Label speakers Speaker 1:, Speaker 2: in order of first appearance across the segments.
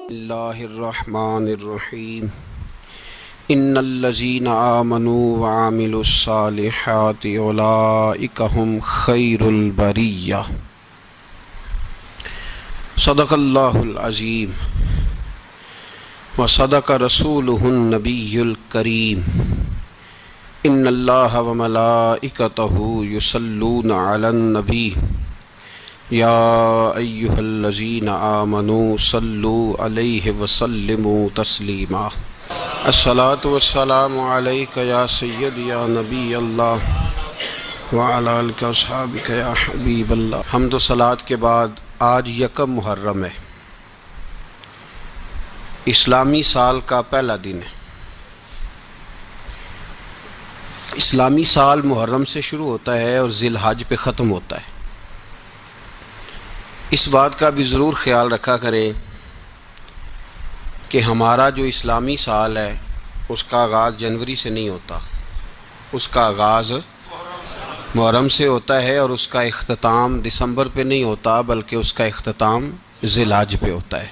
Speaker 1: اللہ الرحمن الرحیم ان الذین آمنوا وعملوا الصالحات اولئک هم خیر البریہ صدق اللہ العظیم وصدق رسولہ النبی الکریم ان اللہ وملائکتہ یصلون علی النبی یا ایہا الذین آمنوا صلوا علیہ وسلموا تسلیما الصلاۃ والسلام علیک یا سید یا نبی اللہ وعلی آلک واصحابک یا حبیب اللہ۔ حمد و صلوات کے بعد آج یکم محرم ہے، اسلامی سال کا پہلا دن ہے۔ اسلامی سال محرم سے شروع ہوتا ہے اور ذی الحج پہ ختم ہوتا ہے۔ اس بات کا بھی ضرور خیال رکھا کریں کہ ہمارا جو اسلامی سال ہے اس کا آغاز جنوری سے نہیں ہوتا، اس کا آغاز محرم سے ہوتا ہے اور اس کا اختتام دسمبر پہ نہیں ہوتا بلکہ اس کا اختتام ذی الحج پہ ہوتا ہے۔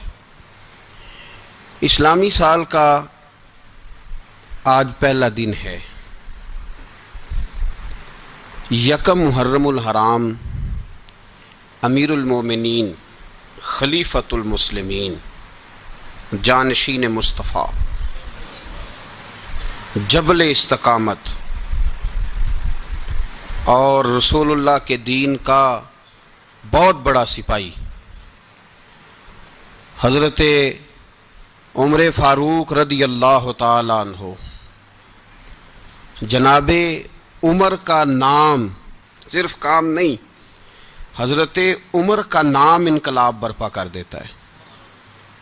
Speaker 1: اسلامی سال کا آج پہلا دن ہے، یکم محرم الحرام، امیر المومنین خلیفۃ المسلمین جانشین مصطفیٰ جبل استقامت اور رسول اللہ کے دین کا بہت بڑا سپاہی حضرت عمر فاروق رضی اللہ تعالیٰ عنہ، جناب عمر کا نام صرف کام نہیں، حضرت عمر کا نام انقلاب برپا کر دیتا ہے۔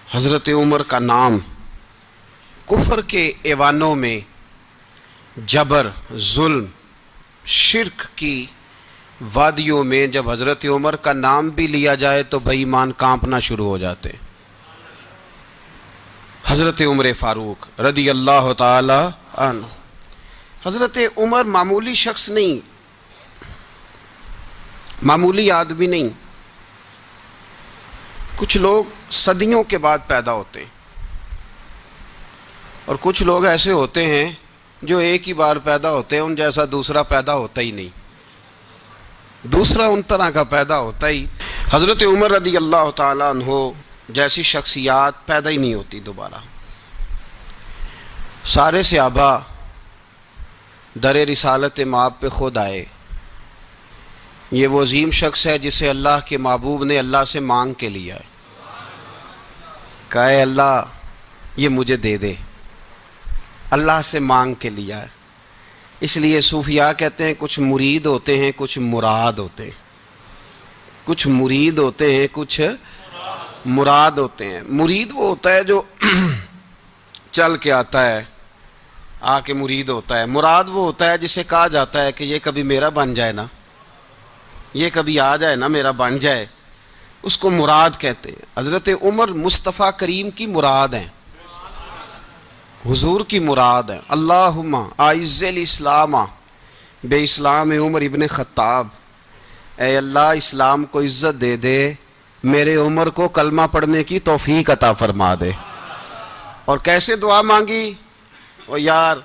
Speaker 1: حضرت عمر کا نام کفر کے ایوانوں میں جبر، ظلم، شرک کی وادیوں میں جب حضرت عمر کا نام بھی لیا جائے تو بے ایمان کانپنا شروع ہو جاتے ہیں۔ حضرت عمر فاروق رضی اللہ تعالی عنہ، حضرت عمر معمولی شخص نہیں، معمولی آدمی نہیں۔ کچھ لوگ صدیوں کے بعد پیدا ہوتے ہیں اور کچھ لوگ ایسے ہوتے ہیں جو ایک ہی بار پیدا ہوتے ہیں، ان جیسا دوسرا پیدا ہوتا ہی نہیں، دوسرا ان طرح کا پیدا ہوتا ہی۔ حضرت عمر رضی اللہ تعالیٰ عنہ جیسی شخصیات پیدا ہی نہیں ہوتی دوبارہ۔ سارے صحابہ در رسالت مآب پہ خود آئے۔ یہ وہ عظیم شخص ہے جسے اللہ کے محبوب نے اللہ سے مانگ کے لیا ہے، کہا اے اللہ یہ مجھے دے دے، اللہ سے مانگ کے لیا ہے۔ اس لیے صوفیاء کہتے ہیں کچھ مرید ہوتے ہیں کچھ مراد ہوتے ہیں، کچھ مرید ہوتے ہیں کچھ مراد ہوتے ہیں۔ مرید وہ ہوتا ہے جو چل کے آتا ہے، آ کے مرید ہوتا ہے۔ مراد وہ ہوتا ہے جسے کہا جاتا ہے کہ یہ کبھی میرا بن جائے نا، یہ کبھی آ جائے نا، میرا بن جائے، اس کو مراد کہتے ہیں۔ حضرت عمر مصطفیٰ کریم کی مراد ہیں، حضور کی مراد ہیں۔ اللہم اعز الاسلام بے اسلام عمر ابن خطاب، اے اللہ اسلام کو عزت دے دے، میرے عمر کو کلمہ پڑھنے کی توفیق عطا فرما دے۔ اور کیسے دعا مانگی؟ او یار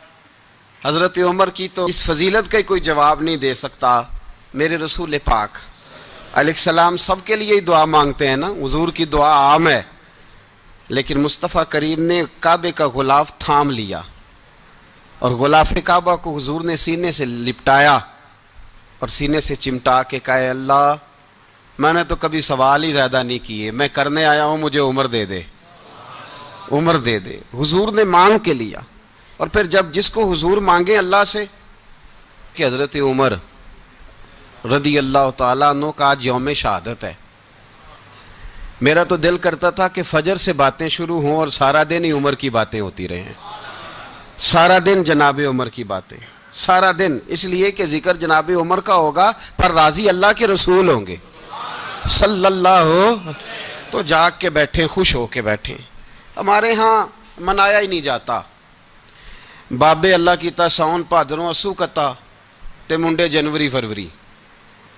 Speaker 1: حضرت عمر کی تو اس فضیلت کا کوئی جواب نہیں دے سکتا، میرے رسول پاک علیہ السلام سب کے لیے ہی دعا مانگتے ہیں نا، حضور کی دعا عام ہے، لیکن مصطفیٰ کریم نے کعبے کا غلاف تھام لیا اور غلاف کعبہ کو حضور نے سینے سے لپٹایا اور سینے سے چمٹا کے کہا اے اللہ میں نے تو کبھی سوال ہی زیادہ نہیں کیے، میں کرنے آیا ہوں، مجھے عمر دے دے، عمر دے دے۔ حضور نے مانگ کے لیا۔ اور پھر جب جس کو حضور مانگے اللہ سے، کہ حضرت عمر رضی اللہ تعالیٰ عنہ کا آج یوم شہادت ہے، میرا تو دل کرتا تھا کہ فجر سے باتیں شروع ہوں اور سارا دن ہی عمر کی باتیں ہوتی رہیں، سارا دن جناب عمر کی باتیں، سارا دن، اس لیے کہ ذکر جناب عمر کا ہوگا پر راضی اللہ کے رسول ہوں گے صلی اللہ، تو جاگ کے بیٹھیں، خوش ہو کے بیٹھیں۔ ہمارے ہاں منایا ہی نہیں جاتا، بابے اللہ کیتا ساؤن بھادروں اسو کتا تے منڈے جنوری فروری،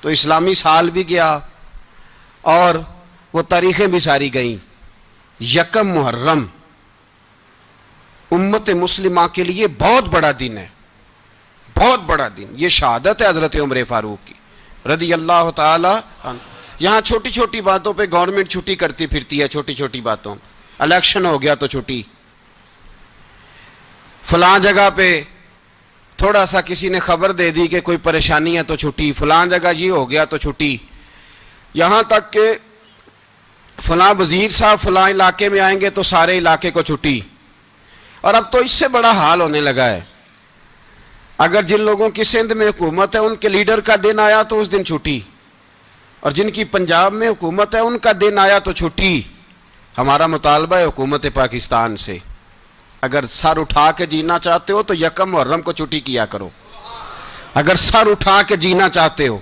Speaker 1: تو اسلامی سال بھی گیا اور وہ تاریخیں بھی ساری گئیں، یکم محرم امت مسلمہ کے لیے بہت بڑا دن ہے، بہت بڑا دن. یہ شہادت ہے حضرت عمر فاروق کی رضی اللہ تعالی عنہ. یہاں چھوٹی چھوٹی باتوں پہ گورنمنٹ چھٹی کرتی پھرتی ہے، چھوٹی چھوٹی باتوں. الیکشن ہو گیا تو چھٹی، فلاں جگہ پہ تھوڑا سا کسی نے خبر دے دی کہ کوئی پریشانی ہے تو چھٹی، فلاں جگہ یہ ہو گیا تو چھٹی، یہاں تک کہ فلاں وزیر صاحب فلاں علاقے میں آئیں گے تو سارے علاقے کو چھٹی. اور اب تو اس سے بڑا حال ہونے لگا ہے، اگر جن لوگوں کی سندھ میں حکومت ہے ان کے لیڈر کا دن آیا تو اس دن چھٹی، اور جن کی پنجاب میں حکومت ہے ان کا دن آیا تو چھٹی. ہمارا مطالبہ ہے حکومت پاکستان سے، اگر سر اٹھا کے جینا چاہتے ہو تو یکم محرم کو چھٹی کیا کرو. اگر سر اٹھا کے جینا چاہتے ہو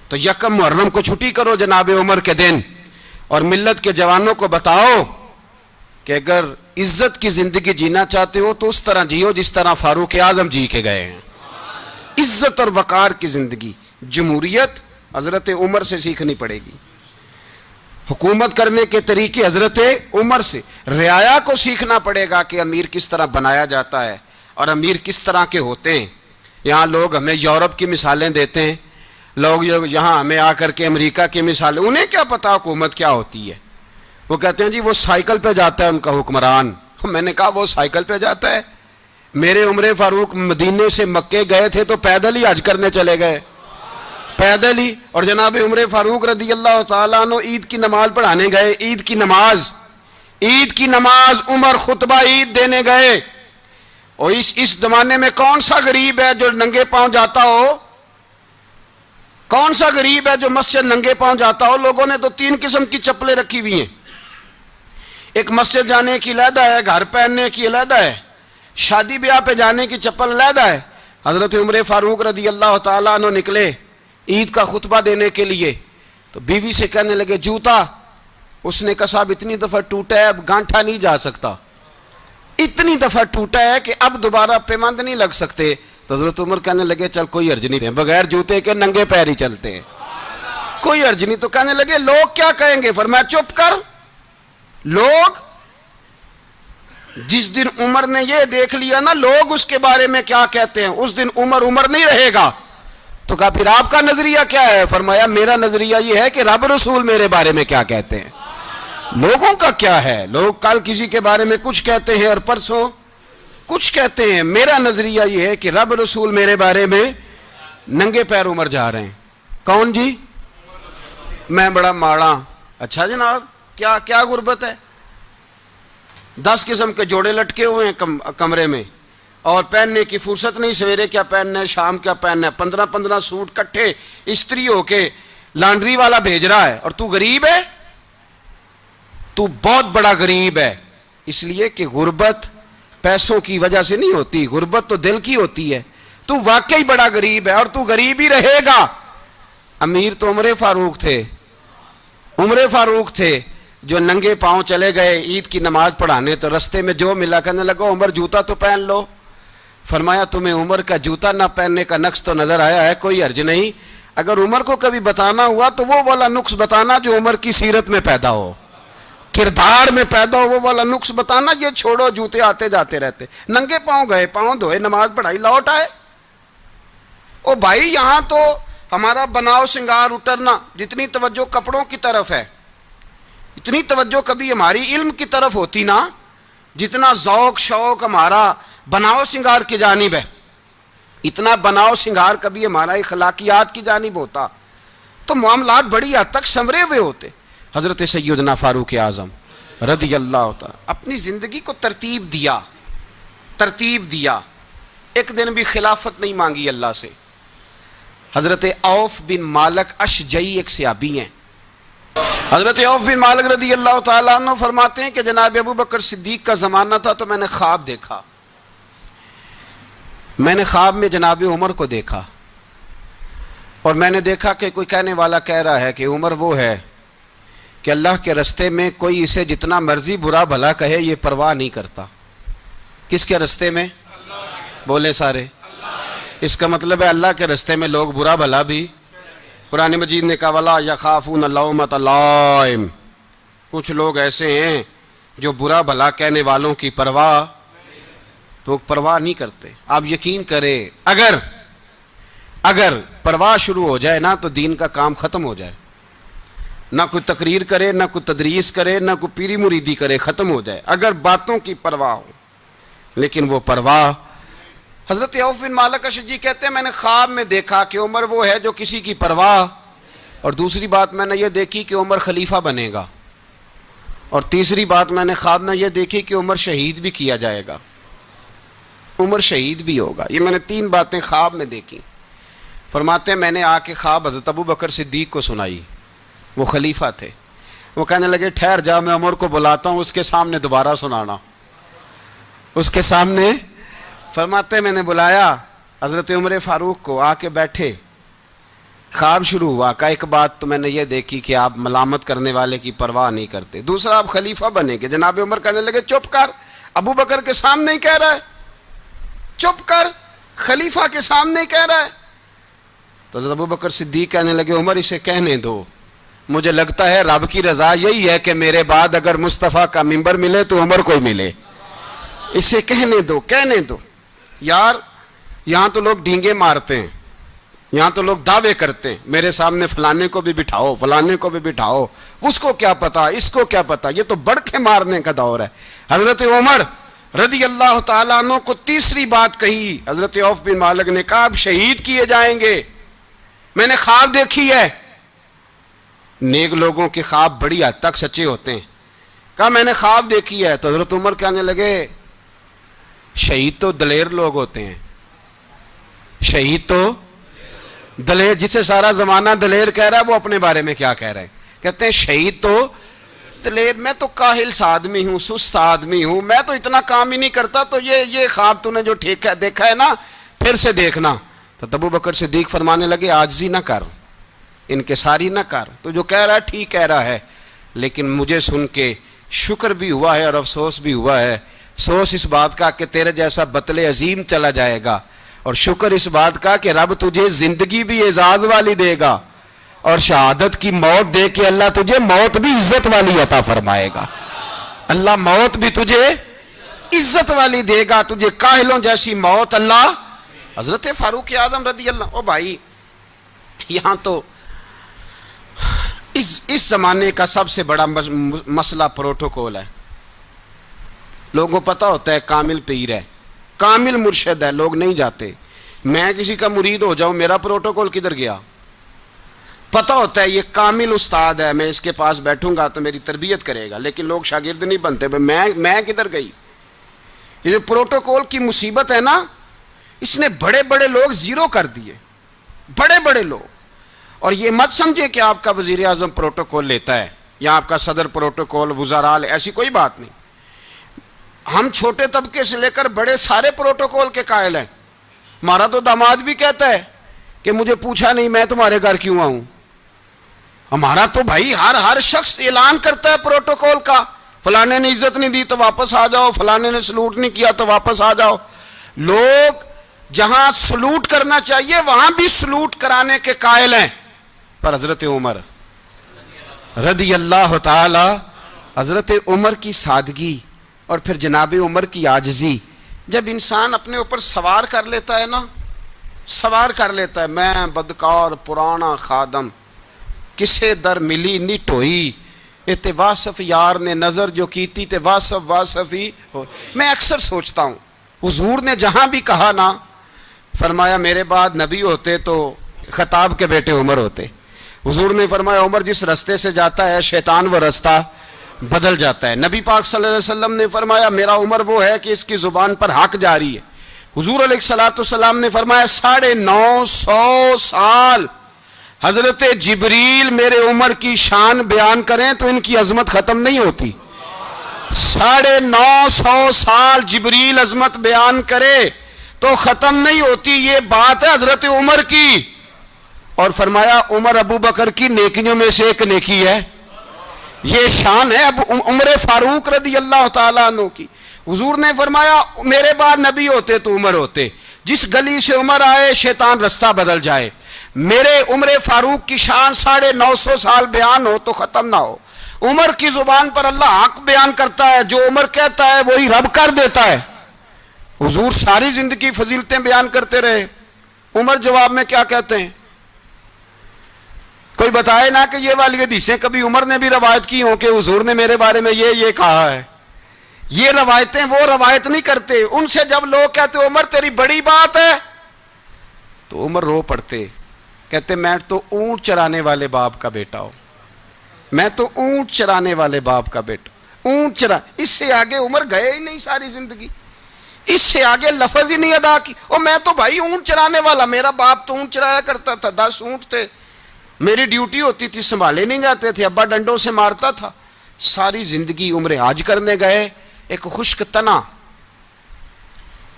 Speaker 1: تو یکم محرم کو چھٹی کرو جناب عمر کے دن. اور ملت کے جوانوں کو بتاؤ کہ اگر عزت کی زندگی جینا چاہتے ہو تو اس طرح جیو جس طرح فاروق اعظم جی کے گئے ہیں. عزت اور وقار کی زندگی. جمہوریت حضرت عمر سے سیکھنی پڑے گی، حکومت کرنے کے طریقے حضرت عمر سے. رعایا کو سیکھنا پڑے گا کہ امیر کس طرح بنایا جاتا ہے اور امیر کس طرح کے ہوتے ہیں. یہاں لوگ ہمیں یورپ کی مثالیں دیتے ہیں، لوگ یہاں ہمیں آ کر کے امریکہ کی مثالیں، انہیں کیا پتا حکومت کیا ہوتی ہے. وہ کہتے ہیں جی وہ سائیکل پہ جاتا ہے ان کا حکمران. میں نے کہا وہ سائیکل پہ جاتا ہے؟ میرے عمر فاروق مدینے سے مکے گئے تھے تو پیدل ہی حج کرنے چلے گئے، پیدل ہی. اور جناب عمر فاروق رضی اللہ تعالیٰ عنہ عید کی نماز پڑھانے گئے. عید کی نماز عمر خطبہ عید دینے گئے. اور اس زمانے میں کون سا غریب ہے جو ننگے پاؤں جاتا ہو؟ کون سا غریب ہے جو مسجد ننگے پاؤں جاتا ہو؟ لوگوں نے تو 3 قسم کی چپلیں رکھی ہوئی ہیں. ایک مسجد جانے کی علیحدہ ہے، گھر پہننے کی علیحدہ ہے، شادی بیاہ پہ جانے کی چپل علیحدہ ہے. حضرت عمر فاروق رضی اللہ تعالیٰ عنہ نکلے عید کا خطبہ دینے کے لیے تو بیوی سے کہنے لگے جوتا. اس نے کہا صاحب اتنی دفعہ ٹوٹا ہے اب گانٹھا نہیں جا سکتا، اتنی دفعہ ٹوٹا ہے کہ اب دوبارہ پیمند نہیں لگ سکتے. تو حضرت عمر کہنے لگے چل کوئی حرج نہیں، بغیر جوتے کے ننگے پیر ہی چلتے ہیں، کوئی حرج نہیں. تو کہنے لگے لوگ کیا کہیں گے؟ فرمایا چپ کر. لوگ جس دن عمر نے یہ دیکھ لیا نا لوگ اس کے بارے میں کیا کہتے ہیں، اس دن عمر نہیں رہے گا. تو کہا پھر آپ کا نظریہ کیا ہے؟ فرمایا میرا نظریہ یہ ہے کہ رب رسول میرے بارے میں کیا کہتے ہیں. لوگوں کا کیا ہے؟ لوگ کل کسی کے بارے میں کچھ کہتے ہیں اور پرسوں کچھ کہتے ہیں. میرا نظریہ یہ ہے کہ رب رسول میرے بارے میں ننگے پیر عمر جا رہے ہیں. کون جی؟ میں بڑا ماڑا. اچھا جناب کیا غربت ہے؟ 10 قسم کے جوڑے لٹکے ہوئے ہیں کمرے میں اور پہننے کی فرصت نہیں. سویرے کیا پہننا ہے، شام کیا پہننا ہے، 15 سوٹ کٹھے استری ہو کے لانڈری والا بھیج رہا ہے. اور تو غریب ہے، تو بہت بڑا غریب ہے. اس لیے کہ غربت پیسوں کی وجہ سے نہیں ہوتی، غربت تو دل کی ہوتی ہے. تو واقعی بڑا غریب ہے اور تو غریب ہی رہے گا. امیر تو عمر فاروق تھے جو ننگے پاؤں چلے گئے عید کی نماز پڑھانے. تو رستے میں جو ملا کہنے لگا عمر جوتا تو پہن لو. فرمایا تمہیں عمر کا جوتا نہ پہننے کا نقص تو نظر آیا ہے، کوئی حرج نہیں. اگر عمر کو کبھی بتانا ہوا تو وہ والا نقص بتانا جو عمر کی سیرت میں پیدا ہو، کردار میں پیدا ہو، وہ والا نقص بتانا. یہ چھوڑو جوتے آتے جاتے رہتے. ننگے پاؤں گئے، پاؤں دھوئے، نماز پڑھائی، لوٹ آئے. او بھائی یہاں تو ہمارا بناؤ سنگار اترنا، جتنی توجہ کپڑوں کی طرف ہے اتنی توجہ کبھی ہماری علم کی طرف ہوتی نا، جتنا ذوق شوق ہمارا بناؤ سنگار کی جانب ہے، اتنا بناؤ سنگار کبھی ہمارا اخلاقیات کی جانب ہوتا تو معاملات بڑی حد تک سنورے ہوئے ہوتے. حضرت سیدنا فاروق اعظم رضی اللہ تعالی اپنی زندگی کو ترتیب دیا. ایک دن بھی خلافت نہیں مانگی اللہ سے. حضرت عوف بن مالک اشجعی ایک صحابی ہیں. حضرت عوف بن مالک رضی اللہ تعالیٰ عنہ فرماتے ہیں کہ جناب ابو بکر صدیق کا زمانہ تھا تو میں نے خواب دیکھا. میں نے خواب میں جناب عمر کو دیکھا اور میں نے دیکھا کہ کوئی کہنے والا کہہ رہا ہے کہ عمر وہ ہے کہ اللہ کے رستے میں کوئی اسے جتنا مرضی برا بھلا کہے یہ پرواہ نہیں کرتا. کس کے رستے میں؟ بولے سارے. اس کا مطلب ہے اللہ کے رستے میں لوگ برا بھلا بھی. قرآن مجید نے کہا وَلَا يَخَافُونَ لَوْمَةَ لَائِمٍ. کچھ لوگ ایسے ہیں جو برا بھلا کہنے والوں کی پرواہ تو پرواہ نہیں کرتے. آپ یقین کریں اگر پرواہ شروع ہو جائے نا تو دین کا کام ختم ہو جائے. نہ کوئی تقریر کرے، نہ کوئی تدریس کرے، نہ کوئی پیری مریدی کرے، ختم ہو جائے اگر باتوں کی پرواہ ہو. لیکن وہ پرواہ، حضرت عوف بن مالک اشجعی کہتے ہیں میں نے خواب میں دیکھا کہ عمر وہ ہے جو کسی کی پرواہ، اور دوسری بات میں نے یہ دیکھی کہ عمر خلیفہ بنے گا، اور تیسری بات میں نے خواب میں یہ دیکھی کہ عمر شہید بھی کیا جائے گا، عمر شہید بھی ہوگا. یہ میں نے 3 باتیں خواب میں دیکھی. فرماتے ہیں میں نے آ کے خواب حضرت ابو بکر صدیق کو سنائی، وہ خلیفہ تھے. وہ کہنے لگے ٹھہر جا، میں عمر کو بلاتا ہوں، اس کے سامنے دوبارہ سنانا، اس کے سامنے. فرماتے ہیں میں نے بلایا حضرت عمر فاروق کو، آ کے بیٹھے، خواب شروع ہوا. کہ ایک بات تو میں نے یہ دیکھی کہ آپ ملامت کرنے والے کی پرواہ نہیں کرتے، دوسرا آپ خلیفہ بنے گے. جناب عمر کہنے لگے چپ کر، ابو بکر کے سامنے ہی کہہ رہا ہے، چپ کر، خلیفہ کے سامنے ہی کہہ رہا ہے. تو حضرت ابو بکر صدیق کہنے لگے عمر اسے کہنے دو، مجھے لگتا ہے رب کی رضا یہی ہے کہ میرے بعد اگر مصطفیٰ کا منبر ملے تو عمر کو ملے، اسے کہنے دو کہنے دو. یار یہاں تو لوگ ڈینگے مارتے ہیں، یہاں تو لوگ دعوے کرتے ہیں میرے سامنے فلانے کو بھی بٹھاؤ، فلانے کو بھی بٹھاؤ، اس کو کیا پتا، اس کو کیا پتا. یہ تو بڑکے مارنے کا دور ہے. حضرت عمر رضی اللہ تعالیٰ عنہ کو تیسری بات کہی. حضرت عوف بن مالک نے کہا اب شہید کیے جائیں گے، میں نے خواب دیکھی ہے. نیک لوگوں کے خواب بڑی حد تک سچے ہوتے ہیں. کہا میں نے خواب دیکھی ہے. تو حضرت عمر کہنے لگے شہید تو دلیر لوگ ہوتے ہیں، شہید تو دلیر، جسے سارا زمانہ دلیر کہہ رہا ہے وہ اپنے بارے میں کیا کہہ رہے ہیں؟ کہتے ہیں شہید تو دلیر. میں تو کاہل سا آدمی ہوں، سست آدمی ہوں، میں تو اتنا کام ہی نہیں کرتا. تو یہ خواب تو نے جو دیکھا ہے نا پھر سے دیکھنا. تو ابو بکر صدیق فرمانے لگے عاجزی نہ کر، انکساری نہ کر، تو جو کہہ رہا ہے ٹھیک کہہ رہا ہے، لیکن مجھے سن کے شکر بھی ہوا ہے اور افسوس بھی ہوا ہے. افسوس اس بات کا کہ تیرے جیسا بطل عظیم چلا جائے گا، اور شکر اس بات کا کہ رب تجھے زندگی بھی اعزاز والی دے گا، اور شہادت کی موت دے کے اللہ تجھے موت بھی عزت والی عطا فرمائے گا. اللہ موت بھی تجھے عزت والی دے گا، تجھے کاہلوں جیسی موت اللہ. حضرت فاروق اعظم رضی اللہ. او بھائی یہاں تو اس زمانے کا سب سے بڑا مسئلہ پروٹوکول ہے. لوگوں کو پتہ ہوتا ہے کامل پیر ہے، کامل مرشد ہے، لوگ نہیں جاتے. میں کسی کا مرید ہو جاؤں میرا پروٹوکول کدھر گیا؟ پتہ ہوتا ہے یہ کامل استاد ہے، میں اس کے پاس بیٹھوں گا تو میری تربیت کرے گا، لیکن لوگ شاگرد نہیں بنتے. میں کدھر گئی؟ یہ جو پروٹوکول کی مصیبت ہے نا، اس نے بڑے بڑے لوگ زیرو کر دیے، بڑے بڑے لوگ. اور یہ مت سمجھے کہ آپ کا وزیر اعظم پروٹوکول لیتا ہے یا آپ کا صدر پروٹوکول، وزراء، ایسی کوئی بات نہیں. ہم چھوٹے طبقے سے لے کر بڑے سارے پروٹوکول کے قائل ہیں. ہمارا تو داماد بھی کہتا ہے کہ مجھے پوچھا نہیں میں تمہارے گھر کیوں آؤں. ہمارا تو بھائی ہر شخص اعلان کرتا ہے پروٹوکول کا، فلانے نے عزت نہیں دی تو واپس آ جاؤ، فلانے نے سلوٹ نہیں کیا تو واپس آ جاؤ. لوگ جہاں سلوٹ کرنا چاہیے وہاں بھی سلوٹ کرانے کے قائل ہیں. پر حضرت عمر رضی اللہ تعالی، حضرت عمر کی سادگی اور پھر جناب عمر کی عاجزی، جب انسان اپنے اوپر سوار کر لیتا ہے نا، سوار کر لیتا ہے، میں بدکار پرانا خادم، کسے در ملی نی ٹوئی، تے واصف یار نے نظر جو کیتی تے واصف ہی ہو. میں اکثر سوچتا ہوں حضور نے جہاں بھی کہا نا، فرمایا میرے بعد نبی ہوتے تو خطاب کے بیٹے عمر ہوتے. حضور نے فرمایا عمر جس رستے سے جاتا ہے شیطان وہ رستہ بدل جاتا ہے. نبی پاک صلی اللہ علیہ وسلم نے فرمایا میرا عمر وہ ہے کہ اس کی زبان پر حق جاری ہے. حضور علیہ السلام نے فرمایا 950 سال حضرت جبریل میرے عمر کی شان بیان کریں تو ان کی عظمت ختم نہیں ہوتی. 950 سال جبریل عظمت بیان کرے تو ختم نہیں ہوتی. یہ بات ہے حضرت عمر کی. اور فرمایا عمر ابو بکر کی نیکیوں میں سے ایک نیکی ہے. یہ شان ہے اب عمر فاروق رضی اللہ تعالیٰ عنہ کی. حضور نے فرمایا میرے بعد نبی ہوتے تو عمر ہوتے، جس گلی سے عمر آئے شیطان رستہ بدل جائے. میرے عمر فاروق کی شان 950 سال بیان ہو تو ختم نہ ہو. عمر کی زبان پر اللہ حق بیان کرتا ہے، جو عمر کہتا ہے وہی رب کر دیتا ہے۔ حضور ساری زندگی فضیلتیں بیان کرتے رہے، عمر جواب میں کیا کہتے ہیں؟ کوئی بتائے نا کہ یہ والی حدیثیں کبھی عمر نے بھی روایت کی ہوں کہ حضور نے میرے بارے میں یہ کہا ہے۔ یہ روایتیں وہ روایت نہیں کرتے، ان سے جب لوگ کہتے عمر تیری بڑی بات ہے تو عمر رو پڑتے، کہتے میں تو اونٹ چرانے والے باپ کا بیٹا ہوں، میں تو اونٹ چرانے والے باپ کا بیٹا، اونٹ چرا۔ اس سے آگے عمر گئے ہی نہیں ساری زندگی، اس سے آگے لفظ ہی نہیں ادا کی۔ اور میں تو بھائی اونٹ چرانے والا، میرا باپ تو اونٹ چرایا کرتا تھا، 10 اونٹ تھے، میری ڈیوٹی ہوتی تھی، سنبھالے نہیں جاتے تھے، ابا ڈنڈوں سے مارتا تھا۔ ساری زندگی عمر حج کرنے گئے، ایک خشک تنا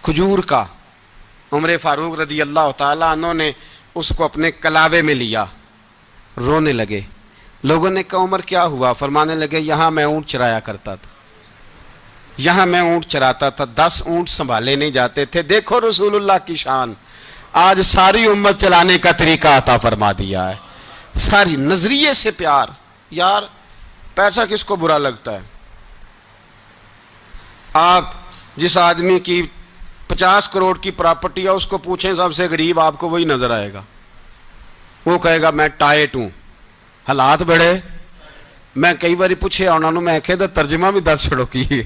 Speaker 1: کھجور کا عمر فاروق رضی اللہ تعالیٰ عنہ نے اس کو اپنے کلاوے میں لیا، رونے لگے۔ لوگوں نے کہا عمر کیا ہوا؟ فرمانے لگے یہاں میں اونٹ چرایا کرتا تھا، یہاں میں اونٹ چراتا تھا، 10 اونٹ سنبھالے نہیں جاتے تھے۔ دیکھو رسول اللہ کی شان، آج ساری امت چلانے کا طریقہ عطا فرما دیا ہے، ساری نظریے سے پیار۔ یار پیسہ کس کو برا لگتا ہے؟ آپ جس آدمی کی 50 کروڑ کی پراپرٹی ہے اس کو پوچھیں سب سے غریب، آپ کو وہی نظر آئے گا، وہ کہے گا میں ٹائٹ ہوں، حالات بڑے۔ میں کئی باری پوچھے انہوں نے، میں کہتا ترجمہ بھی 10 چھڑوں کی،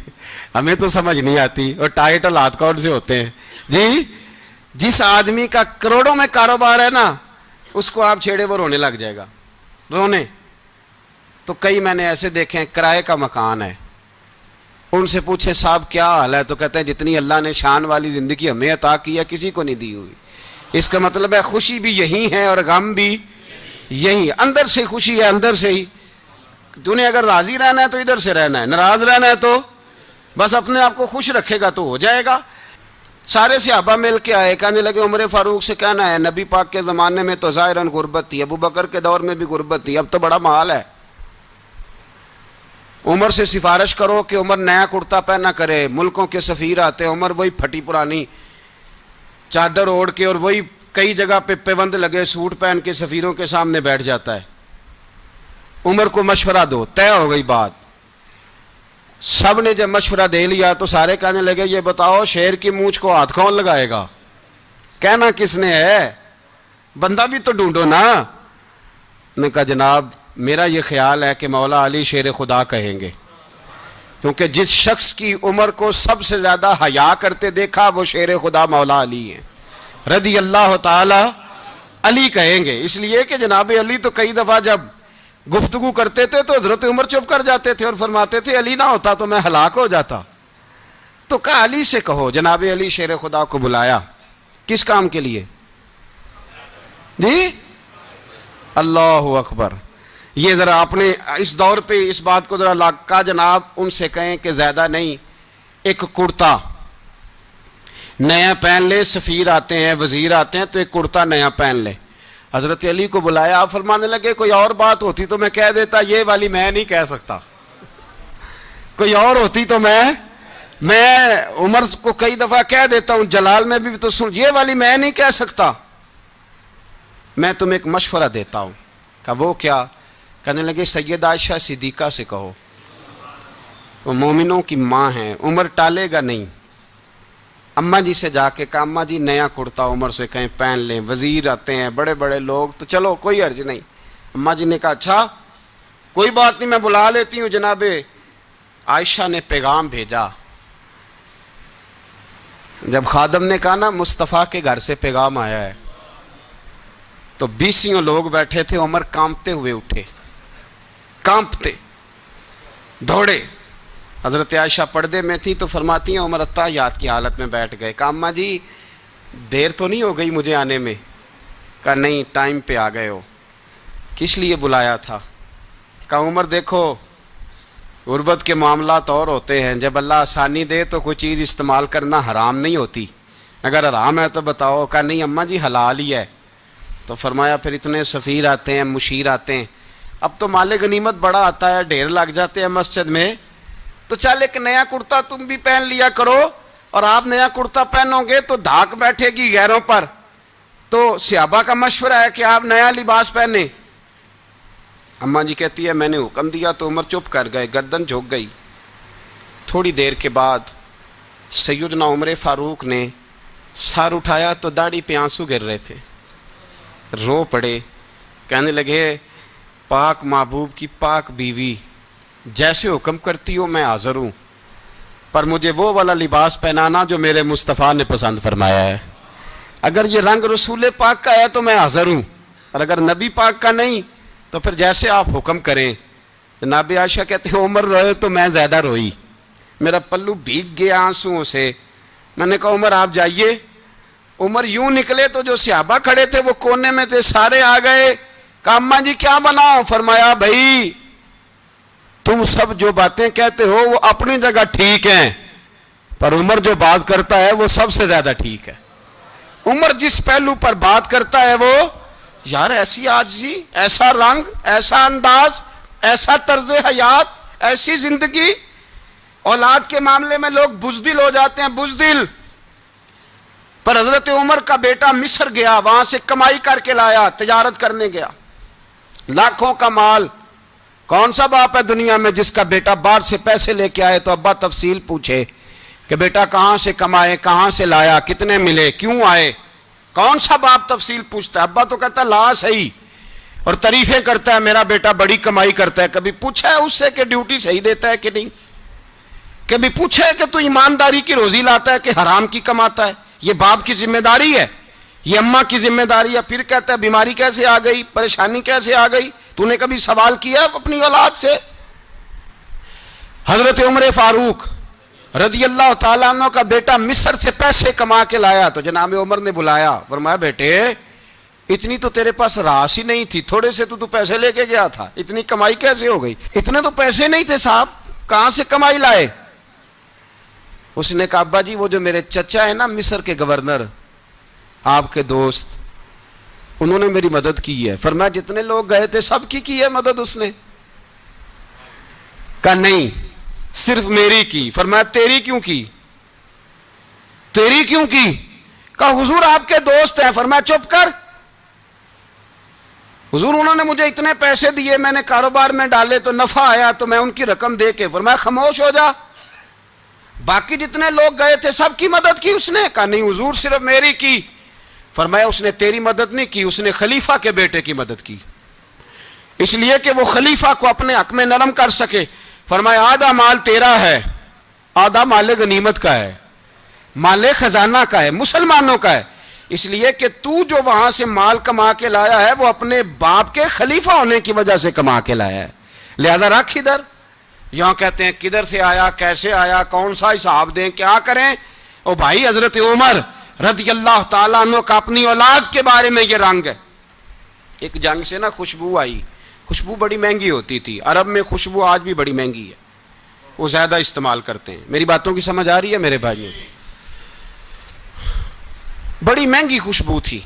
Speaker 1: ہمیں تو سمجھ نہیں آتی، اور ٹائٹ حالات کون سے ہوتے ہیں جی؟ جس آدمی کا کروڑوں میں کاروبار ہے نا، اس کو آپ چھیڑے وہ رونے لگ جائے گا، رونے۔ تو کئی میں نے ایسے دیکھے ہیں کرائے کا مکان ہے، ان سے پوچھیں صاحب کیا حال ہے، تو کہتے ہیں جتنی اللہ نے شان والی زندگی ہمیں عطا کی ہے کسی کو نہیں دی ہوئی۔ اس کا مطلب ہے خوشی بھی یہی ہے اور غم بھی یہی، اندر سے خوشی ہے، اندر سے ہی۔ تُو نے اگر راضی رہنا ہے تو ادھر سے رہنا ہے، ناراض رہنا ہے تو بس اپنے آپ کو خوش رکھے گا تو ہو جائے گا۔ سارے صحابہ مل کے آئے، کہنے لگے عمر فاروق سے کہنا ہے نبی پاک کے زمانے میں تو ظاہراً غربت تھی، ابو بکر کے دور میں بھی غربت تھی، اب تو بڑا مال ہے، عمر سے سفارش کرو کہ عمر نیا کرتا پہنا کرے۔ ملکوں کے سفیر آتے ہیں، عمر وہی پھٹی پرانی چادر اوڑھ کے اور وہی کئی جگہ پہ پیوند لگے سوٹ پہن کے سفیروں کے سامنے بیٹھ جاتا ہے۔ عمر کو مشورہ دو، طے ہو گئی بات۔ سب نے جب مشورہ دے لیا تو سارے کہنے لگے یہ بتاؤ شیر کی مونچھ کو ہاتھ کون لگائے گا؟ کہنا کس نے ہے؟ بندہ بھی تو ڈھونڈو نا۔ نے کہا جناب میرا یہ خیال ہے کہ مولا علی شیر خدا کہیں گے، کیونکہ جس شخص کی عمر کو سب سے زیادہ حیا کرتے دیکھا وہ شیر خدا مولا علی ہیں رضی اللہ تعالی۔ علی کہیں گے اس لیے کہ جناب علی تو کئی دفعہ جب گفتگو کرتے تھے تو حضرت عمر چپ کر جاتے تھے اور فرماتے تھے علی نہ ہوتا تو میں ہلاک ہو جاتا۔ تو کہا علی سے کہو۔ جناب علی شیر خدا کو بلایا، کس کام کے لیے جی؟ اللہ اکبر۔ یہ ذرا آپ نے اس دور پہ اس بات کو ذرا لاکا جناب ان سے کہیں کہ زیادہ نہیں، ایک کرتا نیا پہن لے، سفیر آتے ہیں وزیر آتے ہیں تو ایک کرتا نیا پہن لے۔ حضرت علی کو بلایا، آپ فرمانے لگے کوئی اور بات ہوتی تو میں کہہ دیتا، یہ والی میں نہیں کہہ سکتا، کوئی اور ہوتی تو میں عمر کو کئی دفعہ کہہ دیتا ہوں، جلال میں بھی تو سن، یہ والی میں نہیں کہہ سکتا، میں تمہیں ایک مشورہ دیتا ہوں۔ کہا وہ کیا؟ کہنے لگے سیدہ عائشہ صدیقہ سے کہو، وہ مومنوں کی ماں ہیں، عمر ٹالے گا نہیں۔ اماں جی سے جا کے کہا اماں جی نیا کرتا عمر سے کہیں پہن لیں، وزیر آتے ہیں بڑے بڑے لوگ تو چلو کوئی حرج نہیں۔ اماں جی نے کہا اچھا کوئی بات نہیں میں بلا لیتی ہوں۔ جناب عائشہ نے پیغام بھیجا، جب خادم نے کہا نا مصطفیٰ کے گھر سے پیغام آیا ہے تو 20 لوگ بیٹھے تھے، عمر کانپتے ہوئے اٹھے، کانپتے دوڑے۔ حضرت عائشہ پردے میں تھی تو فرماتی ہیں عمر اتحیات کی حالت میں بیٹھ گئے۔ کہا اماں جی دیر تو نہیں ہو گئی مجھے آنے میں؟ کہا نہیں ٹائم پہ آ گئے ہو، کس لیے بلایا تھا؟ کہا عمر دیکھو غربت کے معاملات اور ہوتے ہیں، جب اللہ آسانی دے تو کوئی چیز استعمال کرنا حرام نہیں ہوتی، اگر حرام ہے تو بتاؤ۔ کہا نہیں اماں جی حلال ہی ہے۔ تو فرمایا پھر اتنے سفیر آتے ہیں مشیر آتے ہیں، اب تو مال غنیمت بڑا آتا ہے، ڈھیر لگ جاتے ہیں مسجد میں، تو چل ایک نیا کرتا تم بھی پہن لیا کرو، اور آپ نیا کرتا پہنو گے تو دھاک بیٹھے گی غیروں پر، تو صحابہ کا مشورہ ہے کہ آپ نیا لباس پہنے۔ اماں جی کہتی ہے میں نے حکم دیا تو عمر چپ کر گئے، گردن جھک گئی۔ تھوڑی دیر کے بعد سیدنا عمر فاروق نے سر اٹھایا تو داڑھی پہ آنسو گر رہے تھے، رو پڑے، کہنے لگے پاک محبوب کی پاک بیوی، جیسے حکم کرتی ہو میں حاضر ہوں، پر مجھے وہ والا لباس پہنانا جو میرے مصطفیٰ نے پسند فرمایا ہے۔ اگر یہ رنگ رسول پاک کا ہے تو میں حاضر ہوں، اور اگر نبی پاک کا نہیں تو پھر جیسے آپ حکم کریں۔ جناب عائشہ کہتے ہیں عمر روئے تو میں زیادہ روئی، میرا پلو بھیگ گیا آنسوؤں سے۔ میں نے کہا عمر آپ جائیے۔ عمر یوں نکلے تو جو صحابہ کھڑے تھے وہ کونے میں تھے، سارے آ گئے۔ کہا اماں جی کیا بناؤ؟ فرمایا بھائی تم سب جو باتیں کہتے ہو وہ اپنی جگہ ٹھیک ہیں، پر عمر جو بات کرتا ہے وہ سب سے زیادہ ٹھیک ہے۔ عمر جس پہلو پر بات کرتا ہے وہ، یار ایسی عاجزی، ایسا رنگ، ایسا انداز، ایسا طرز حیات، ایسی زندگی۔ اولاد کے معاملے میں لوگ بزدل ہو جاتے ہیں، بزدل، پر حضرت عمر کا بیٹا مصر گیا، وہاں سے کمائی کر کے لایا، تجارت کرنے گیا، لاکھوں کا مال۔ کون سا باپ ہے دنیا میں جس کا بیٹا باہر سے پیسے لے کے آئے تو ابا تفصیل پوچھے کہ بیٹا کہاں سے کمائے، کہاں سے لایا، کتنے ملے، کیوں آئے؟ کون سا باپ تفصیل پوچھتا ہے؟ ابا تو کہتا ہے لا صحیح، اور تعریفیں کرتا ہے میرا بیٹا بڑی کمائی کرتا ہے۔ کبھی پوچھا ہے اس سے کہ ڈیوٹی صحیح دیتا ہے کہ نہیں؟ کبھی پوچھا ہے کہ تو ایمانداری کی روزی لاتا ہے کہ حرام کی کماتا ہے؟ یہ باپ کی ذمہ داری ہے، یہ اماں کی ذمہ داری ہے۔ پھر کہتا ہے بیماری کیسے آ گئی، پریشانی کیسے آ گئی؟ تو نے کبھی سوال کیا اپنی اولاد سے؟ حضرت عمر فاروق رضی اللہ تعالیٰ عنہ کا بیٹا مصر سے پیسے کما کے لایا تو جناب عمر نے بلایا، فرمایا بیٹے اتنی تو تیرے پاس راس ہی نہیں تھی، تھوڑے سے تو پیسے لے کے گیا تھا، اتنی کمائی کیسے ہو گئی؟ اتنے تو پیسے نہیں تھے صاحب، کہاں سے کمائی لائے؟ اس نے کہا ابا جی وہ جو میرے چچا ہے نا مصر کے گورنر، آپ کے دوست، انہوں نے میری مدد کی ہے۔ فرمایا جتنے لوگ گئے تھے سب کی ہے مدد اس نے؟ کہا نہیں صرف میری کی۔ فرمایا تیری کیوں کی؟ تیری کیوں کی؟ کہا حضور آپ کے دوست ہیں۔ فرمایا چپ کر، حضور انہوں نے مجھے اتنے پیسے دیے، میں نے کاروبار میں ڈالے تو نفع آیا تو میں ان کی رقم دے کے۔ فرمایا خاموش ہو جا، باقی جتنے لوگ گئے تھے سب کی مدد کی اس نے؟ کہا نہیں حضور صرف میری کی۔ فرمایا اس نے تیری مدد نہیں کی، اس نے خلیفہ کے بیٹے کی مدد کی، اس لیے کہ وہ خلیفہ کو اپنے حق میں نرم کر سکے۔ فرمایا آدھا مال تیرا ہے، آدھا مال غنیمت کا ہے، مال خزانہ کا ہے، مسلمانوں کا ہے، اس لیے کہ تو جو وہاں سے مال کما کے لایا ہے وہ اپنے باپ کے خلیفہ ہونے کی وجہ سے کما کے لایا ہے، لہذا رکھ ادھر۔ یہاں کہتے ہیں کدھر سے آیا، کیسے آیا، کون سا حساب دیں، کیا کریں؟ او بھائی حضرت عمر رضی اللہ تعالیٰ عنہ کا اپنی اولاد کے بارے میں یہ رنگ ہے۔ ایک جنگ سے نا خوشبو آئی، خوشبو بڑی مہنگی ہوتی تھی، عرب میں خوشبو آج بھی بڑی مہنگی ہے، وہ زیادہ استعمال کرتے ہیں۔ میری باتوں کی سمجھ آ رہی ہے میرے بھائیوں؟ بڑی مہنگی خوشبو تھی۔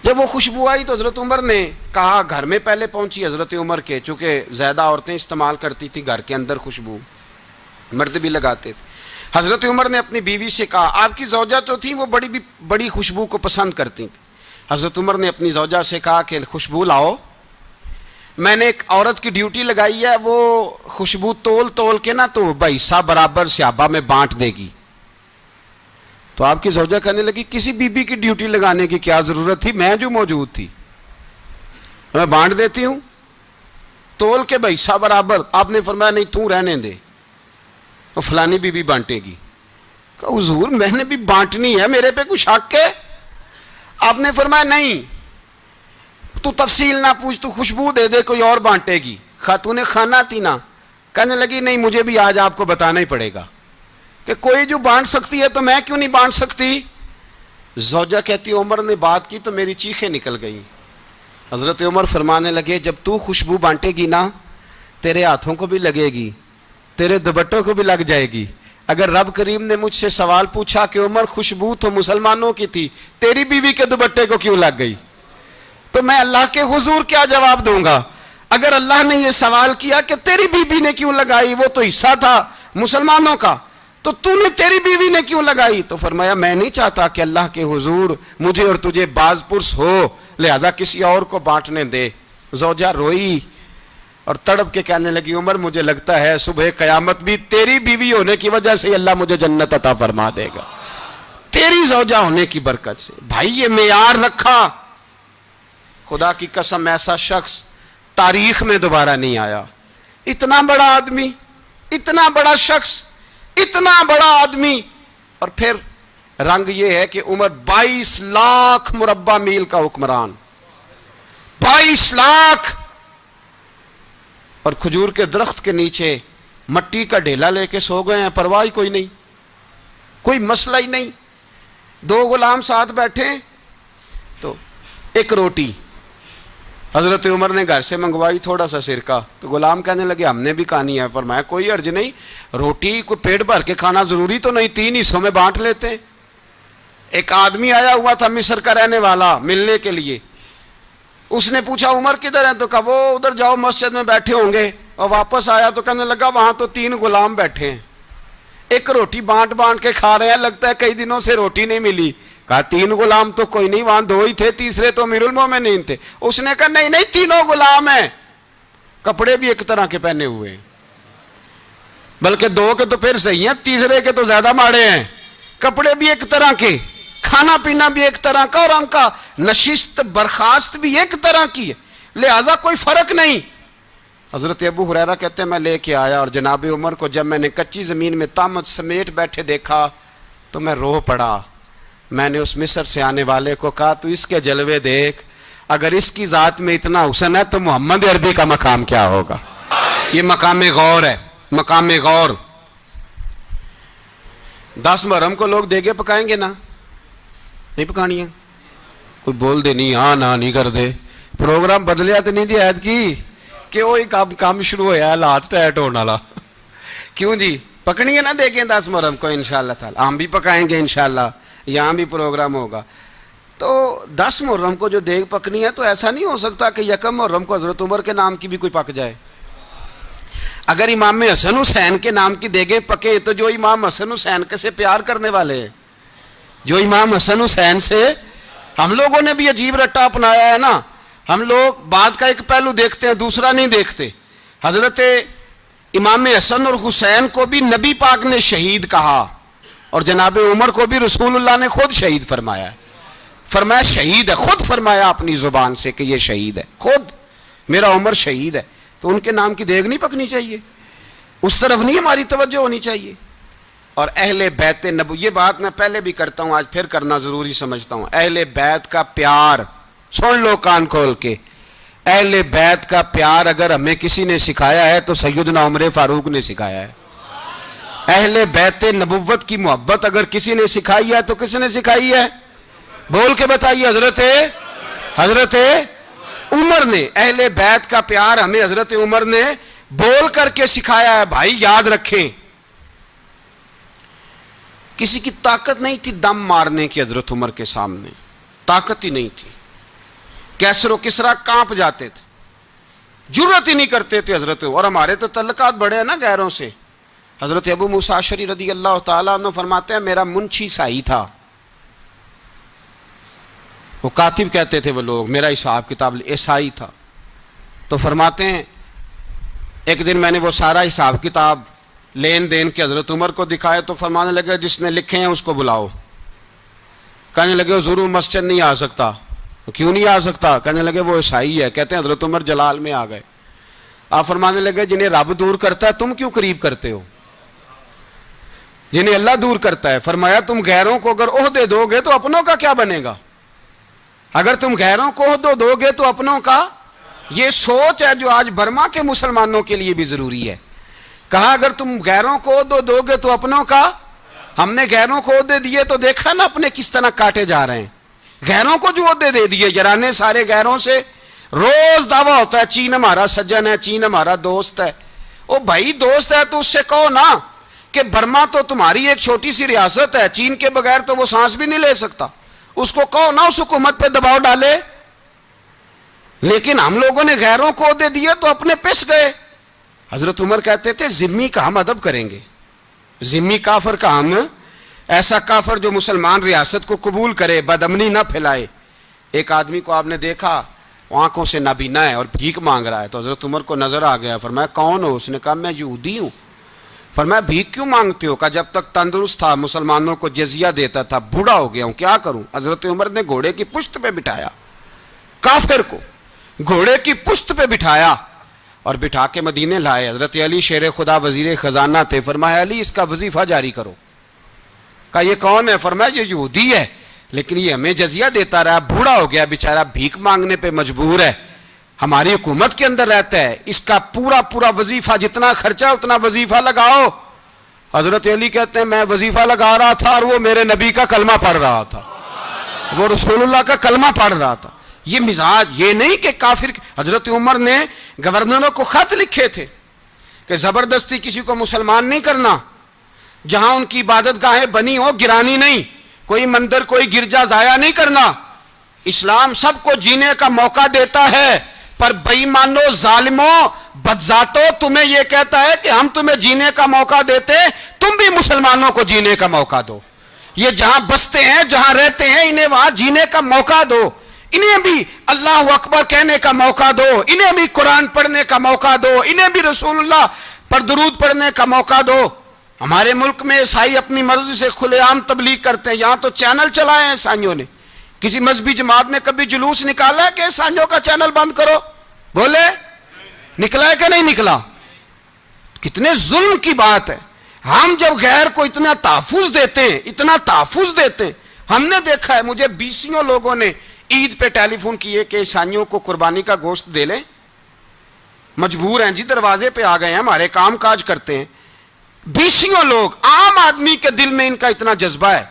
Speaker 1: جب وہ خوشبو آئی تو حضرت عمر نے کہا، گھر میں پہلے پہنچی حضرت عمر کے، چونکہ زیادہ عورتیں استعمال کرتی تھی گھر کے اندر خوشبو، مرد بھی لگاتے تھے۔ حضرت عمر نے اپنی بیوی سے کہا، آپ کی زوجہ تو تھی وہ بڑی خوشبو کو پسند کرتی تھی۔ حضرت عمر نے اپنی زوجہ سے کہا کہ خوشبو لاؤ، میں نے ایک عورت کی ڈیوٹی لگائی ہے، وہ خوشبو تول کے نا تو بھائیسا برابر صحابہ میں بانٹ دے گی۔ تو آپ کی زوجہ کہنے لگی کسی بی بی کی ڈیوٹی لگانے کی کیا ضرورت تھی، میں جو موجود تھی میں بانٹ دیتی ہوں تول کے بھائیسا برابر۔ آپ نے فرمایا نہیں تو رہنے دے، وہ فلانی بی بی بانٹے گی۔ کہا حضور میں نے بھی بانٹنی ہے، میرے پہ کچھ حق ہے؟ آپ نے فرمایا نہیں، تو تفصیل نہ پوچھ، تو خوشبو دے دے، کوئی اور بانٹے گی۔ خاتون خانہ تھی نا، کہنے لگی نہیں مجھے بھی آج آپ کو بتانا ہی پڑے گا کہ کوئی جو بانٹ سکتی ہے تو میں کیوں نہیں بانٹ سکتی؟ زوجہ کہتی عمر نے بات کی تو میری چیخیں نکل گئیں۔ حضرت عمر فرمانے لگے جب تو خوشبو بانٹے گی نا تیرے ہاتھوں کو بھی لگے گی، تیرے دوپٹوں کو بھی لگ جائے گی۔ اگر رب کریم نے مجھ سے سوال پوچھا کہ عمر خوشبو تو مسلمانوں کی تھی، تیری بیوی کے دوپٹے کو کیوں لگ گئی، تو میں اللہ کے حضور کیا جواب دوں گا؟ اگر اللہ نے یہ سوال کیا کہ تیری بیوی نے کیوں لگائی، وہ تو حصہ تھا مسلمانوں کا، تو نے تیری بیوی نے کیوں لگائی؟ تو فرمایا میں نہیں چاہتا کہ اللہ کے حضور مجھے اور تجھے باز پرس ہو، لہذا کسی اور کو بانٹنے دے۔ زوجہ روئی اور تڑپ کے کہنے لگی عمر مجھے لگتا ہے صبح قیامت بھی تیری بیوی ہونے کی وجہ سے اللہ مجھے جنت عطا فرما دے گا، تیری زوجہ ہونے کی برکت سے۔ بھائی یہ معیار رکھا، خدا کی قسم ایسا شخص تاریخ میں دوبارہ نہیں آیا۔ اتنا بڑا آدمی، اتنا بڑا شخص، اتنا بڑا آدمی، اور پھر رنگ یہ ہے کہ عمر 22 لاکھ مربع میل کا حکمران، 22 لاکھ، اور کھجور کے درخت کے نیچے مٹی کا ڈھیلا لے کے سو گئے ہیں، پرواہ کوئی نہیں، کوئی مسئلہ ہی نہیں۔ 2 غلام ساتھ بیٹھے تو ایک روٹی حضرت عمر نے گھر سے منگوائی، تھوڑا سا سرکہ، تو غلام کہنے لگے ہم نے بھی کھانی ہے۔ فرمایا کوئی حرج نہیں، روٹی کو پیٹ بھر کے کھانا ضروری تو نہیں، 3 حصوں میں بانٹ لیتے ہیں۔ ایک آدمی آیا ہوا تھا مصر کا رہنے والا ملنے کے لیے، اس نے پوچھا عمر کدھر ہے؟ تو کہا وہ ادھر جاؤ مسجد میں بیٹھے ہوں گے، اور واپس آیا تو کہنے لگا وہاں تو 3 غلام بیٹھے ہیں، ایک روٹی بانٹ بانٹ کے کھا رہے ہیں، لگتا ہے کئی دنوں سے روٹی نہیں ملی۔ کہا 3 غلام تو کوئی نہیں، وہاں 2 ہی تھے، تیسرے تو امیر المومنین تھے۔ اس نے کہا نہیں نہیں 3 غلام ہیں، کپڑے بھی ایک طرح کے پہنے ہوئے ہیں، بلکہ 2 کے تو پھر صحیح ہیں، تیسرے کے تو زیادہ ماڑے ہیں، کپڑے بھی ایک طرح کے، کھانا پینا بھی ایک طرح کا، اور ان کا نشست برخاست بھی ایک طرح کی ہے، لہذا کوئی فرق نہیں۔ حضرت ابو ہریرہ کہتے ہیں میں لے کے آیا، اور جناب عمر کو جب میں نے کچی زمین میں تامت سمیٹ بیٹھے دیکھا تو میں رو پڑا۔ میں نے اس مصر سے آنے والے کو کہا تو اس کے جلوے دیکھ، اگر اس کی ذات میں اتنا حسن ہے تو محمد عربی کا مقام کیا ہوگا؟ یہ مقام غور ہے، مقام غور۔ 10 محرم کو لوگ دیگے پکائیں گے نا؟ نہیں پکانی ہے؟ کوئی بول دے نہیں، ہاں نہ نہیں کر دے، پروگرام بدلیا تو نہیں دی عید کی کہ وہی کام شروع ہوا ہے لات ٹائٹ ہونے والا؟ کیوں جی پکنی ہے نا دیکھیں 10 محرم کو انشاءاللہ تعالی، ہم بھی پکائیں گے انشاءاللہ، یہاں بھی پروگرام ہوگا۔ تو 10 محرم کو جو دیگ پکنی ہے تو ایسا نہیں ہو سکتا کہ 1 محرم کو حضرت عمر کے نام کی بھی کوئی پک جائے۔ اگر امام حسن حسین کے نام کی دیگیں پکیں تو جو امام حسن حسین کے سے پیار کرنے والے ہیں، جو امام حسن حسین سے، ہم لوگوں نے بھی عجیب رٹا اپنایا ہے نا، ہم لوگ بات کا ایک پہلو دیکھتے ہیں دوسرا نہیں دیکھتے۔ حضرت امام حسن اور حسین کو بھی نبی پاک نے شہید کہا، اور جناب عمر کو بھی رسول اللہ نے خود شہید فرمایا ہے، فرمایا شہید ہے، خود فرمایا اپنی زبان سے کہ یہ شہید ہے، خود میرا عمر شہید ہے۔ تو ان کے نام کی دیگ نہیں پکنی چاہیے، اس طرف نہیں ہماری توجہ ہونی چاہیے۔ اور اہل بیت نبو، یہ بات میں پہلے بھی کرتا ہوں، آج پھر کرنا ضروری سمجھتا ہوں، اہل بیت کا پیار، سن لو کان کھول کے، اہل بیت کا پیار اگر ہمیں کسی نے سکھایا ہے تو سیدنا عمر فاروق نے سکھایا ہے۔ اہل بیت نبوت کی محبت اگر کسی نے سکھائی ہے تو کس نے سکھائی ہے؟ بول کے بتائیے، حضرت عمر نے۔ اہل بیت کا پیار ہمیں حضرت عمر نے بول کر کے سکھایا ہے۔ بھائی یاد رکھیں، کسی کی طاقت نہیں تھی دم مارنے کی حضرت عمر کے سامنے، طاقت ہی نہیں تھی، کیسر و کسرا کانپ جاتے تھے، جرأت ہی نہیں کرتے تھے حضرت۔ اور ہمارے تو تعلقات بڑے ہیں نا غیروں سے۔ حضرت ابو موسیٰ اشعری رضی اللہ تعالیٰ عنہ فرماتے ہیں میرا منشی سائی تھا، وہ کاتب کہتے تھے وہ لوگ، میرا حساب کتاب عیسائی تھا۔ تو فرماتے ہیں ایک دن میں نے وہ سارا حساب کتاب لین دین کے حضرت عمر کو دکھائے تو فرمانے لگے جس نے لکھے ہیں اس کو بلاؤ۔ کہنے لگے حضور مسجد نہیں آ سکتا۔ کیوں نہیں آ سکتا؟ کہنے لگے وہ عیسائی ہے۔ کہتے ہیں حضرت عمر جلال میں آ گئے، آپ فرمانے لگے جنہیں رب دور کرتا ہے تم کیوں قریب کرتے ہو؟ جنہیں اللہ دور کرتا ہے۔ فرمایا تم غیروں کو اگر عہدے دو گے تو اپنوں کا کیا بنے گا؟ اگر تم غیروں کو عہدے دو گے تو اپنوں کا، یہ سوچ ہے جو آج برما کے مسلمانوں کے لیے بھی ضروری ہے۔ کہا اگر تم غیروں کو عہدے دو گے تو اپنوں کا۔ ہم نے غیروں کو عہدے دیے تو دیکھا نا اپنے کس طرح کاٹے جا رہے ہیں۔ غیروں کو جو عہدے دے دیے، یارانے سارے غیروں سے، روز دعویٰ ہوتا ہے چین ہمارا سجن ہے، چین ہمارا دوست ہے۔ او بھائی دوست ہے تو اس سے کہو نا کہ برما تو تمہاری ایک چھوٹی سی ریاست ہے، چین کے بغیر تو وہ سانس بھی نہیں لے سکتا، اس کو کہو نا اس حکومت پہ دباؤ ڈالے۔ لیکن ہم لوگوں نے غیروں کو عہدے دیے تو اپنے پس گئے۔ حضرت عمر کہتے تھے ذمی کا ہم ادب کریں گے، ذمی کافر کا ہم، ایسا کافر جو مسلمان ریاست کو قبول کرے، بدامنی نہ پھیلائے۔ ایک آدمی کو آپ نے دیکھا آنکھوں سے نابینا ہے اور بھیک مانگ رہا ہے. تو حضرت عمر کو نظر آ گیا. فرمایا کون ہو؟ اس نے کہا میں یہودی ہوں. فرمایا بھیک کیوں مانگتے ہو؟ کہا جب تک تندرست تھا مسلمانوں کو جزیہ دیتا تھا, بوڑھا ہو گیا ہوں کیا کروں. حضرت عمر نے گھوڑے کی پشت پہ بٹھایا, کافر کو گھوڑے کی پشت پہ بٹھایا اور بٹھا کے مدینے لائے. حضرت علی شیر خدا وزیر خزانہ تھے. فرمایا علی اس کا وظیفہ جاری کرو. کہا یہ کون ہے؟ فرمایا یہ یہودی ہے لیکن یہ ہمیں جزیہ دیتا رہا, بوڑھا ہو گیا بیچارہ, بھیک مانگنے پہ مجبور ہے, ہماری حکومت کے اندر رہتا ہے, اس کا پورا وظیفہ جتنا خرچہ اتنا وظیفہ لگاؤ. حضرت علی کہتے ہیں میں وظیفہ لگا رہا تھا اور وہ میرے نبی کا کلمہ پڑھ رہا تھا, وہ رسول اللہ کا کلمہ پڑھ رہا تھا. یہ مزاج, یہ نہیں کہ کافر. حضرت عمر نے گورنروں کو خط لکھے تھے کہ زبردستی کسی کو مسلمان نہیں کرنا, جہاں ان کی عبادت گاہیں بنی ہو گرانی نہیں, کوئی مندر کوئی گرجا ضائع نہیں کرنا. اسلام سب کو جینے کا موقع دیتا ہے, پر بے ایمانو ظالموں بدذاتوں تمہیں یہ کہتا ہے کہ ہم تمہیں جینے کا موقع دیتے, تم بھی مسلمانوں کو جینے کا موقع دو. یہ جہاں بستے ہیں جہاں رہتے ہیں انہیں وہاں جینے کا موقع دو, انہیں بھی اللہ اکبر کہنے کا موقع دو, انہیں بھی قرآن پڑھنے کا موقع دو, انہیں بھی رسول اللہ پر درود پڑھنے کا موقع دو. ہمارے ملک میں عیسائی اپنی مرضی سے کھلے عام تبلیغ کرتے ہیں, یہاں تو چینل چلائے ہیں عیسائیوں نے. کسی مذہبی جماعت نے کبھی جلوس نکالا ہے کہ عیسائیوں کا چینل بند کرو؟ بولے نکلا ہے کہ نہیں نکلا؟ کتنے ظلم کی بات ہے. ہم جب غیر کو اتنا تحفظ دیتے ہیں, ہم نے دیکھا ہے, مجھے بیسیوں لوگوں نے عید پہ ٹیلی فون کیے کہ عیسائیوں کو قربانی کا گوشت دے لیں, مجبور ہیں جی, دروازے پہ آ گئے ہیں, ہمارے کام کاج کرتے ہیں. بیسیوں لوگ, عام آدمی کے دل میں ان کا اتنا جذبہ ہے,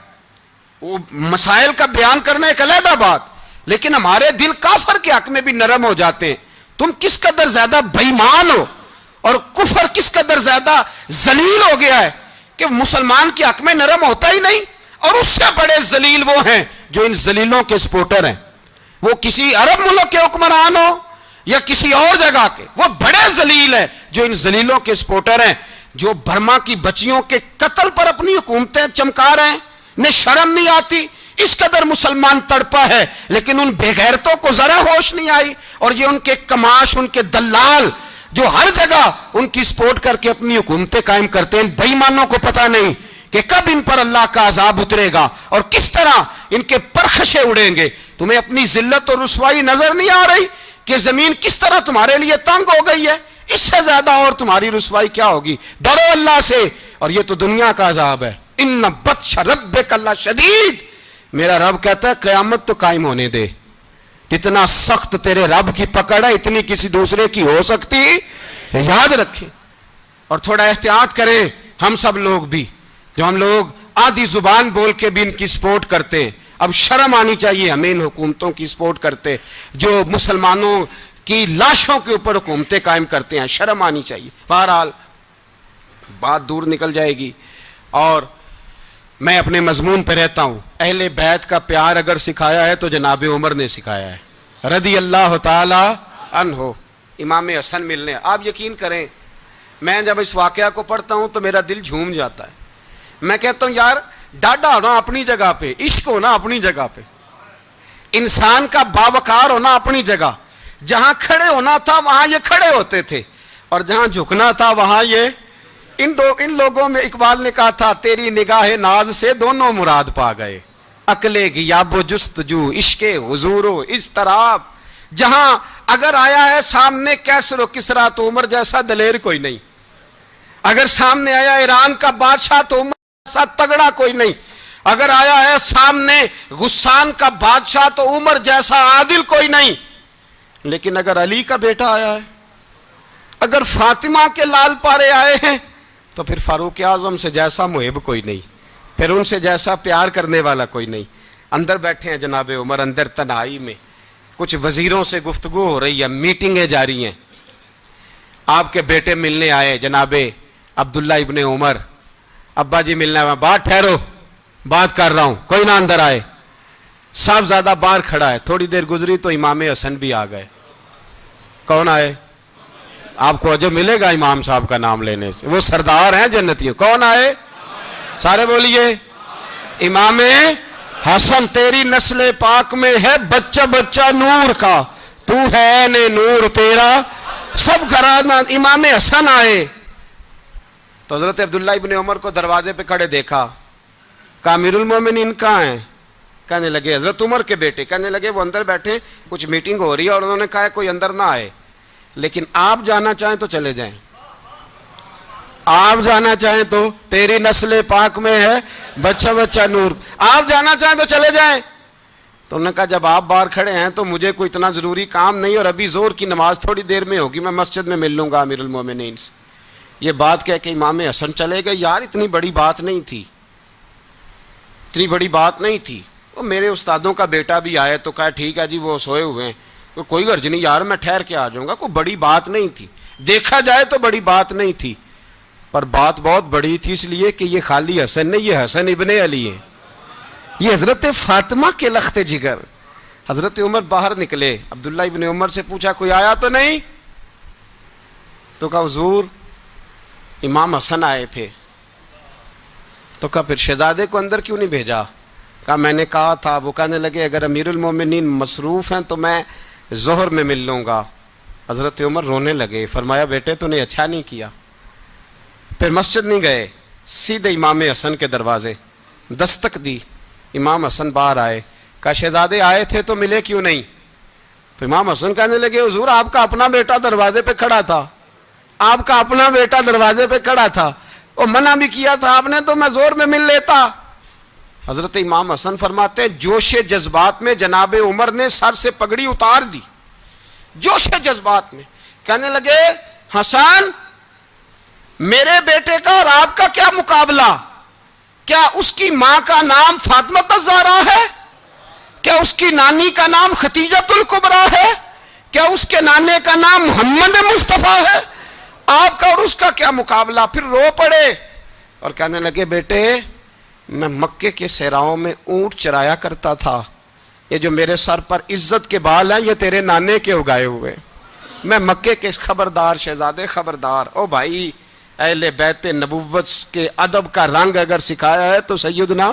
Speaker 1: وہ مسائل کا بیان کرنا ایک علیحدہ بات, لیکن ہمارے دل کافر کے حق میں بھی نرم ہو جاتے ہیں. تم کس قدر زیادہ بے ایمان ہو اور کفر کس قدر زیادہ ذلیل ہو گیا ہے کہ مسلمان کے حق میں نرم ہوتا ہی نہیں. اور اس سے بڑے ذلیل وہ ہیں جو ان ذلیلوں کے سپورٹر ہیں, وہ کسی عرب ملک کے حکمران ہو یا کسی اور جگہ کے, وہ بڑے ذلیل ہیں جو ان ذلیلوں کے سپورٹر ہیں, جو برما کی بچیوں کے قتل پر اپنی حکومتیں چمکا رہے ہیں. انہیں شرم نہیں آتی, اس قدر مسلمان تڑپا ہے لیکن ان بے غیرتوں کو ذرا ہوش نہیں آئی. اور یہ ان کے کماش, ان کے دلال جو ہر جگہ ان کی سپورٹ کر کے اپنی حکومتیں قائم کرتے ہیں, بے ایمانوں کو پتہ نہیں کہ کب ان پر اللہ کا عذاب اترے گا اور کس طرح ان کے پرخشے اڑیں گے. تمہیں اپنی ذلت اور رسوائی نظر نہیں آ رہی کہ زمین کس طرح تمہارے لیے تنگ ہو گئی ہے؟ اس سے زیادہ اور تمہاری رسوائی کیا ہوگی؟ ڈرو اللہ سے, اور یہ تو دنیا کا عذاب ہے. ان بطش ربک لشدید, میرا رب کہتا ہے قیامت تو قائم ہونے دے. اتنا سخت تیرے رب کی پکڑ ہے, اتنی کسی دوسرے کی ہو سکتی ہے. یاد رکھیں اور تھوڑا احتیاط کریں ہم سب لوگ بھی, جو ہم لوگ آدھی زبان بول کے بھی ان کی سپورٹ کرتے ہیں. اب شرم آنی چاہیے ہمیں ان حکومتوں کی سپورٹ کرتے جو مسلمانوں کی لاشوں کے اوپر حکومتیں قائم کرتے ہیں, شرم آنی چاہیے. بہرحال بات دور نکل جائے گی اور میں اپنے مضمون پہ رہتا ہوں. اہل بیت کا پیار اگر سکھایا ہے تو جناب عمر نے سکھایا ہے رضی اللہ تعالی عنہ. امام حسن ملنے, آپ یقین کریں میں جب اس واقعہ کو پڑھتا ہوں تو میرا دل جھوم جاتا ہے. میں کہتا ہوں یار ڈاڈا ہونا اپنی جگہ پہ, عشق ہونا اپنی جگہ پہ, انسان کا باوقار ہونا اپنی جگہ. جہاں کھڑے ہونا تھا وہاں یہ کھڑے ہوتے تھے اور جہاں جھکنا تھا وہاں یہ. ان لوگوں میں اقبال نے کہا تھا تیری نگاہ ناز سے دونوں مراد پا گئے, عقل غیاب و جستجو عشق حضور و اضطراب. جہاں اگر آیا ہے سامنے کیسر و کسرا تو عمر جیسا دلیر کوئی نہیں, اگر سامنے آیا ایران کا بادشاہ تو عمر جیسا تگڑا کوئی نہیں, اگر آیا ہے سامنے غسان کا بادشاہ تو عمر جیسا عادل کوئی نہیں. لیکن اگر علی کا بیٹا آیا ہے, اگر فاطمہ کے لال پارے آئے ہیں تو پھر فاروق اعظم سے جیسا محب کوئی نہیں, پھر ان سے جیسا پیار کرنے والا کوئی نہیں. اندر بیٹھے ہیں جناب عمر, اندر تنہائی میں کچھ وزیروں سے گفتگو ہو رہی ہے, میٹنگیں جاری ہیں. آپ کے بیٹے ملنے آئے جناب عبداللہ ابن عمر, ابا جی ملنے آئے. بات ٹھہرو, بات کر رہا ہوں, کوئی نہ اندر آئے. صاحبزادہ باہر کھڑا ہے. تھوڑی دیر گزری تو امام حسن بھی آ گئے. کون آئے؟ آپ کو جو ملے گا امام صاحب کا نام لینے سے, وہ سردار ہیں جنتیوں. کون آئے؟ سارے بولیے امام حسن. تیری نسل پاک میں ہے بچہ بچہ نور کا, تو ہے نے نور تیرا سب گھرانا. امام حسن آئے تو حضرت عبداللہ ابن عمر کو دروازے پہ کھڑے دیکھا. کہا امیر المومنین کہاں ہیں؟ کہنے لگے حضرت عمر کے بیٹے. کہنے لگے وہ اندر بیٹھے, کچھ میٹنگ ہو رہی ہے, اور انہوں نے کہا کوئی اندر نہ آئے, لیکن آپ جانا چاہیں تو چلے جائیں, آپ جانا چاہیں تو, تیری نسل پاک میں ہے بچہ بچہ نور, آپ جانا چاہیں تو چلے جائیں. تو انہوں نے کہا جب آپ باہر کھڑے ہیں تو مجھے کوئی اتنا ضروری کام نہیں, اور ابھی زور کی نماز تھوڑی دیر میں ہوگی, میں مسجد میں مل لوں گا امیر المومنین سے. یہ بات کہہ کے امام حسن چلے گئے. یار اتنی بڑی بات نہیں تھی, اتنی بڑی بات نہیں تھی. وہ میرے استادوں کا بیٹا بھی آئے تو کہا ٹھیک ہے جی وہ سوئے ہوئے ہیں, کوئی غرض نہیں یار, میں ٹھہر کے آ جاؤں گا, کوئی بڑی بات نہیں تھی. دیکھا جائے تو بڑی بات نہیں تھی, پر بات بہت بڑی تھی, اس لیے کہ یہ خالی حسن نہیں, یہ حسن ابن علی ہیں, یہ حضرت فاطمہ کے لخت جگر. حضرت عمر باہر نکلے, عبداللہ ابن عمر سے پوچھا کوئی آیا تو نہیں؟ تو کہا حضور امام حسن آئے تھے. تو کہا پھر شہزادے کو اندر کیوں نہیں بھیجا؟ کہا میں نے کہا تھا. وہ کہنے لگے اگر امیر المومنین مصروف ہیں تو میں ظہر میں مل لوں گا. حضرت عمر رونے لگے, فرمایا بیٹے تو نے اچھا نہیں کیا. پھر مسجد نہیں گئے, سیدھے امام حسن کے دروازے دستک دی. امام حسن باہر آئے, کہا شہزادے آئے تھے تو ملے کیوں نہیں؟ تو امام حسن کہنے لگے حضور آپ کا اپنا بیٹا دروازے پہ کھڑا تھا, آپ کا اپنا بیٹا دروازے پہ کھڑا تھا, اور منع بھی کیا تھا آپ نے, تو میں زور میں مل لیتا. حضرت امام حسن فرماتے ہیں جوش جذبات میں جناب عمر نے سر سے پگڑی اتار دی, جوش جذبات میں. کہنے لگے حسن میرے بیٹے کا اور آپ کا کیا مقابلہ؟ کیا اس کی ماں کا نام فاطمہ الزہرا ہے؟ کیا اس کی نانی کا نام خدیجۃ الکبریٰ ہے؟ کیا اس کے نانے کا نام محمد مصطفیٰ ہے؟ آپ کا اور اس کا کیا مقابلہ؟ پھر رو پڑے اور کہنے لگے بیٹے میں مکے کے صحراؤں میں اونٹ چرایا کرتا تھا, یہ جو میرے سر پر عزت کے بال ہیں یہ تیرے نانے کے اگائے ہوئے. میں مکے کے خبردار شہزادے خبردار. او بھائی اہل بیت نبوت کے ادب کا رنگ اگر سکھایا ہے تو سیدنا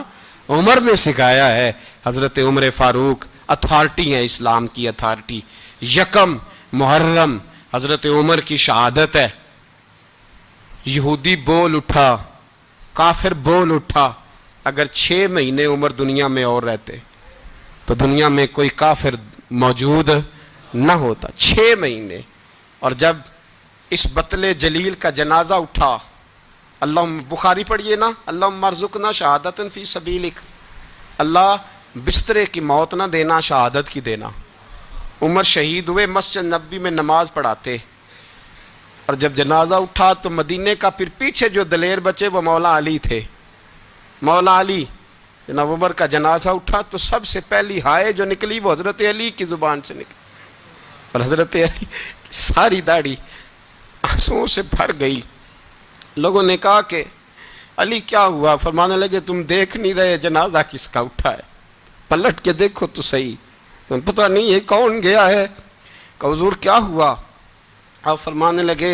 Speaker 1: عمر نے سکھایا ہے. حضرت عمر فاروق اتھارٹی ہیں, اسلام کی اتھارٹی. یکم محرم حضرت عمر کی شہادت ہے. یہودی بول اٹھا, کافر بول اٹھا. اگر 6 مہینے عمر دنیا میں اور رہتے تو دنیا میں کوئی کافر موجود نہ ہوتا. 6 مہینے. اور جب اس بطل جلیل کا جنازہ اٹھا, اللہ بخاری پڑھیے نا, اللہم ارزقنا شہادت فی سبیلک, اللہ بسترے کی موت نہ دینا, شہادت کی دینا. عمر شہید ہوئے, مسجد نبوی میں نماز پڑھاتے, اور جب جنازہ اٹھا تو مدینے کا پھر پیچھے جو دلیر بچے وہ مولا علی تھے. مولا علی, جناب عمر کا جنازہ اٹھا تو سب سے پہلی ہائے جو نکلی وہ حضرت علی کی زبان سے نکلی, اور حضرت علی کی ساری داڑھی آنسوؤں سے بھر گئی. لوگوں نے کہا کہ علی کیا ہوا؟ فرمانے لگے تم دیکھ نہیں رہے جنازہ کس کا اٹھا ہے, پلٹ کے دیکھو تو صحیح, پتہ نہیں یہ کون گیا ہے. کہ حضور کیا ہوا؟ آپ فرمانے لگے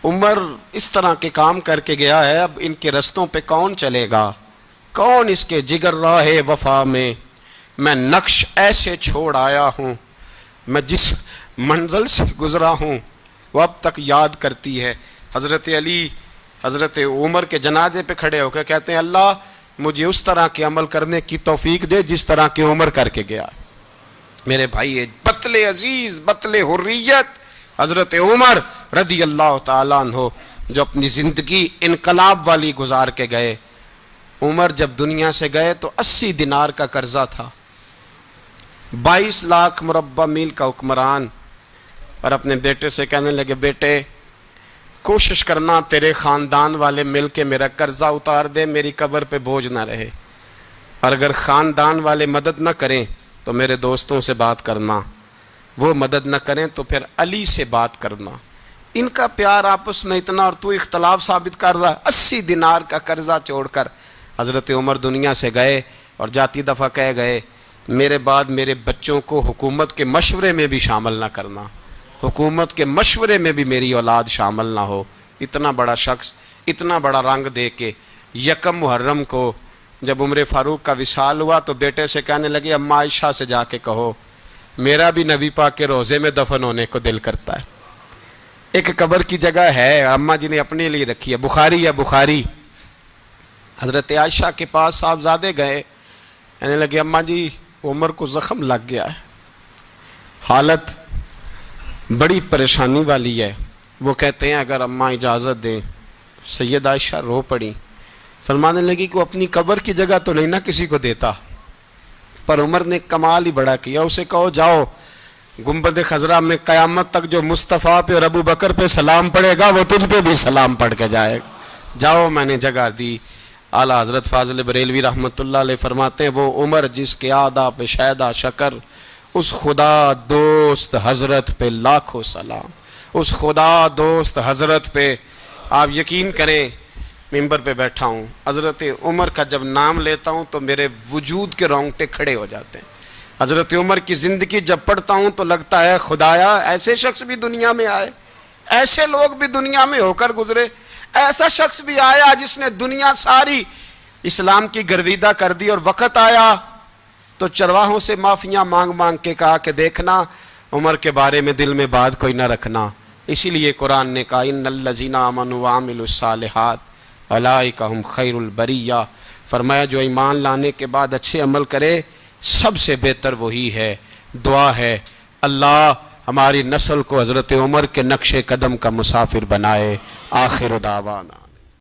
Speaker 1: عمر اس طرح کے کام کر کے گیا ہے, اب ان کے رستوں پہ کون چلے گا؟ کون اس کے جگر راہ وفا میں؟ میں نقش ایسے چھوڑ آیا ہوں, میں جس منزل سے گزرا ہوں وہ اب تک یاد کرتی ہے. حضرت علی حضرت عمر کے جنازے پہ کھڑے ہو کے کہتے ہیں اللہ مجھے اس طرح کے عمل کرنے کی توفیق دے جس طرح کے عمر کر کے گیا. میرے بھائی بطل عزیز, بطل حریت حضرت عمر رضی اللہ تعالیٰ عنہ, جو اپنی زندگی انقلاب والی گزار کے گئے. عمر جب دنیا سے گئے تو 80 دینار کا قرضہ تھا, 22 لاکھ مربع میل کا حکمران. اور اپنے بیٹے سے کہنے لگے بیٹے کوشش کرنا تیرے خاندان والے مل کے میرا قرضہ اتار دے, میری قبر پہ بوجھ نہ رہے, اور اگر خاندان والے مدد نہ کریں تو میرے دوستوں سے بات کرنا, وہ مدد نہ کریں تو پھر علی سے بات کرنا. ان کا پیار آپس میں اتنا, اور تو اختلاف ثابت کر رہا. 80 دینار کا قرضہ چھوڑ کر حضرت عمر دنیا سے گئے, اور جاتی دفعہ کہہ گئے میرے بعد میرے بچوں کو حکومت کے مشورے میں بھی شامل نہ کرنا, حکومت کے مشورے میں بھی میری اولاد شامل نہ ہو. اتنا بڑا شخص اتنا بڑا رنگ دے کے یکم محرم کو جب عمر فاروق کا وصال ہوا تو بیٹے سے کہنے لگے اماں عائشہ سے جا کے کہو میرا بھی نبی پاک کے روزے میں دفن ہونے کو دل کرتا ہے۔ ایک قبر کی جگہ ہے اماں جی نے اپنے لیے رکھی ہے، بخاری ہے بخاری۔ حضرت عائشہ کے پاس صاحبزادے گئے، کہنے لگے اماں جی عمر کو زخم لگ گیا ہے، حالت بڑی پریشانی والی ہے۔ وہ کہتے ہیں اگر اماں اجازت دیں۔ سید عائشہ رو پڑی، فرمانے لگی کہ وہ اپنی قبر کی جگہ تو نہیں نہ کسی کو دیتا، پر عمر نے کمال ہی بڑا کیا، اسے کہو جاؤ گنبد خضرا میں قیامت تک جو مصطفیٰ پہ اور ابو بکر پہ سلام پڑے گا وہ تجھ پہ بھی سلام پڑھ کے جائے گا، جاؤ میں نے جگہ دی۔ اعلیٰ حضرت فاضل بریلوی رحمۃ اللہ علیہ فرماتے ہیں وہ عمر جس کے آدھا پہ شہدہ شکر، اس خدا دوست حضرت پہ لاکھوں سلام، اس خدا دوست حضرت پہ۔ آپ یقین کریں ممبر پہ بیٹھا ہوں، حضرت عمر کا جب نام لیتا ہوں تو میرے وجود کے رونگٹے کھڑے ہو جاتے ہیں۔ حضرت عمر کی زندگی جب پڑھتا ہوں تو لگتا ہے خدایا ایسے شخص بھی دنیا میں آئے، ایسے لوگ بھی دنیا میں ہو کر گزرے، ایسا شخص بھی آیا جس نے دنیا ساری اسلام کی گرویدہ کر دی، اور وقت آیا تو چرواہوں سے معافیاں مانگ مانگ کے کہا کہ دیکھنا عمر کے بارے میں دل میں بات کوئی نہ رکھنا۔ اسی لیے قرآن نے کہا ان الذین آمنوا وعملوا الصالحات اولئک ھم خیر البریہ، فرمایا جو ایمان لانے کے بعد اچھے عمل کرے سب سے بہتر وہی ہے۔ دعا ہے اللہ ہماری نسل کو حضرت عمر کے نقش قدم کا مسافر بنائے۔ آخر دعوانا